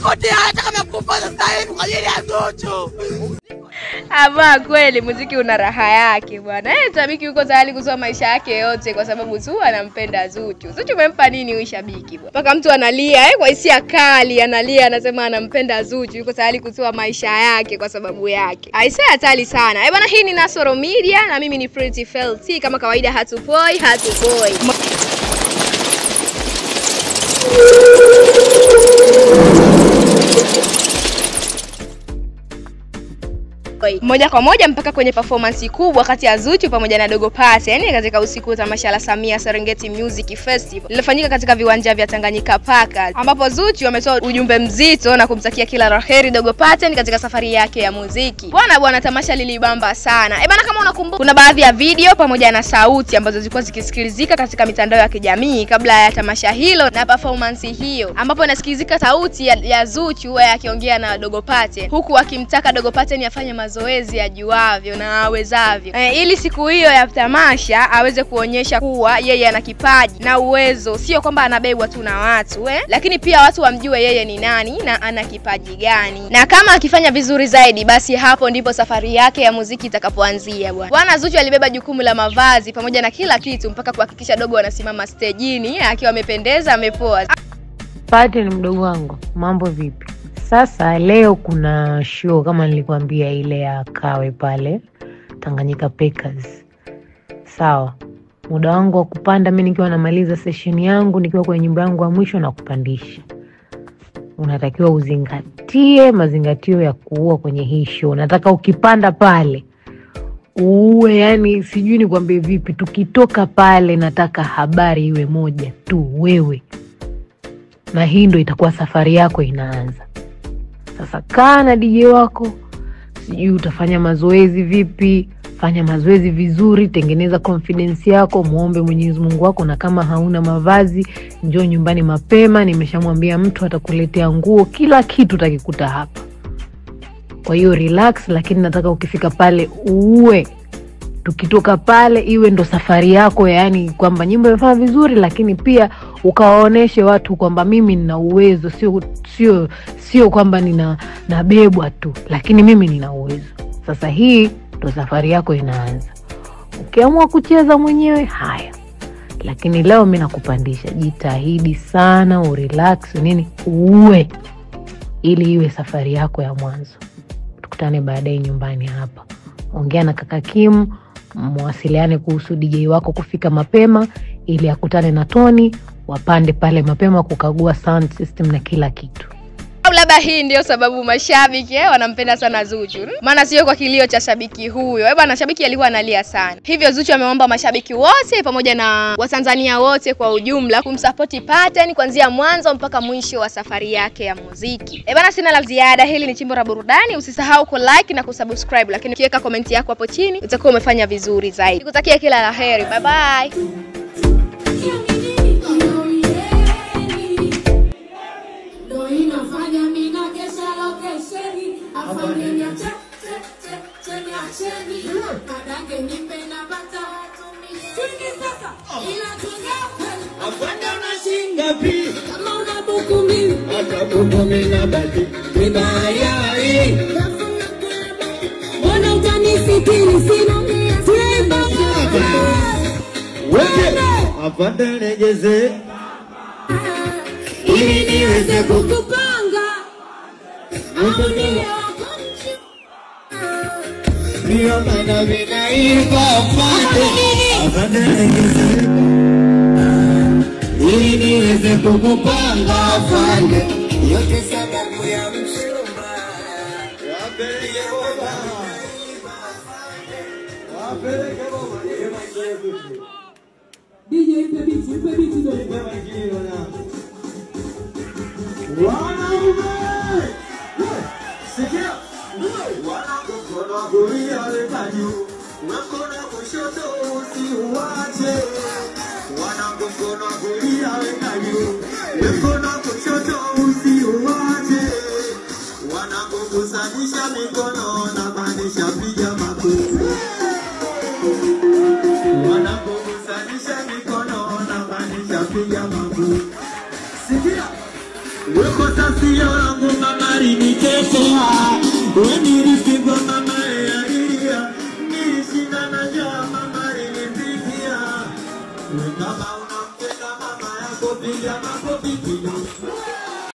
kupotea hata kama kufa sasa hivi kwa ajili ya Zuchu. Ama kweli muziki una raha yake bwana. Shabiki yuko tayari kutoa maisha yake yote kwa sababu tu anampenda Zuchu. Zuchu umempa nini huyu shabiki bwana? Mpaka mtu analia kwa hisia kali, analia anasema anampenda Zuchu, yuko tayari kutoa maisha yake kwa sababu yake. Aisee hatari sana. Bwana, hii ni Nasoro Media na mimi ni Pretty Felty, kama kawaida hatupoi. Moja kwa moja mpaka kwenye performance kubwa kati ya Zuchu pamoja na Dogo Paten, yani katika usiku wa tamasha la Samia Serengeti Music Festival lilifanyika katika viwanja vya Tanganyika Park, ambapo Zuchu ametoa ujumbe mzito na kumtakia kila laheri Dogo Paten katika safari yake ya muziki. Bwana tamasha lilibamba sana. Bwana, kama unakumbuka kuna baadhi ya video pamoja na sauti ambazo zilikuwa zikisikilizika katika mitandao ya kijamii kabla ya tamasha hilo na performance hiyo, ambapo inasikilizika sauti ya Zuchu akiongea na Dogo Paten huku akimtaka Dogo Paten afanye mazoezi ajuavyo na awezavyo, ili siku hiyo ya tamasha aweze kuonyesha kuwa yeye ana kipaji na uwezo, sio kwamba anabebwa tu na watu lakini pia watu wamjue yeye ni nani na ana kipaji gani, na kama akifanya vizuri zaidi basi hapo ndipo safari yake ya muziki itakapoanzia bwana. Zuchu alibeba jukumu la mavazi pamoja na kila kitu mpaka kuhakikisha Dogo anasimama stejini akiwa amependeza, amepoa. Paten mdogo wangu, mambo vipi? Sasa leo kuna show kama nilikwambia ile ya Kawe pale Tanganyika Packers. Sawa. Muda wangu wa kupanda mimi nikiwa namaliza session yangu, nikiwa kwenye nyimbo yangu ya mwisho na kupandisha. Unatakiwa uzingatie mazingatio ya kuua kwenye hii show. Nataka ukipanda pale uwe, yani sijui nikwambie vipi, tukitoka pale nataka habari iwe moja tu, wewe. Na hii ndio itakuwa safari yako inaanza. Sasa kaa na DJ wako, sijui utafanya mazoezi vipi, fanya mazoezi vizuri, tengeneza confidence yako, muombe Mwenyezi Mungu wako, na kama hauna mavazi njoo nyumbani mapema, nimeshamwambia mtu atakuletea nguo, kila kitu utakikuta hapa. Kwa hiyo relax, lakini nataka ukifika pale uwe, tukitoka pale iwe ndo safari yako, yani kwamba nyimbo imefanya vizuri, lakini pia ukawaoneshe watu kwamba mimi nina uwezo, sio kwamba nabebwa tu, lakini mimi nina uwezo. Sasa hii ndo safari yako inaanza. Ukiamua kucheza mwenyewe haya, lakini leo mimi nakupandisha, jitahidi sana urelax uwe, ili iwe safari yako ya mwanzo. Tukutane baadaye nyumbani hapa. Ongea na kaka Kim, mwasiliane kuhusu DJ wako kufika mapema ili akutane na Tony, wapande pale mapema kukagua sound system na kila kitu. Labda hii ndio sababu mashabiki wanampenda sana Zuchu. Maana sio kwa kilio cha shabiki huyo. Bwana, shabiki alikuwa analia sana. Hivyo Zuchu ameomba mashabiki wote pamoja na Watanzania wote kwa ujumla kumsupport Paten kuanzia mwanzo mpaka mwisho wa safari yake ya muziki. Bwana, sina la ziada. Hili ni Chimbo la Burudani. Usisahau ku like na kusubscribe, lakini ukiweka comment yako hapo chini utakuwa umefanya vizuri zaidi. Nikutakia kila laheri. Bye bye. Afande rejeze ili niweze kukupanga ndio maana ninaimba afande rejeze ili niweze kukupanga afande, yote sababu ya mshumba wapeleke baba DJ Pebiti sikia wanakukono kulia wekaju wakona kushoto usiuache, wanakukono kulia wekaju wakona kushoto usiuache, wanakukusanyisha mikono na maanisha piga makofi, wanakukusanyisha mikono na maanisha piga makofi. Sikia weko tasio yangu kukosoa. Wenirisigo mama ya lilia, nilisina na njaa mama ilinipikia. Kama unampenda mama yako piga makofi kidogo.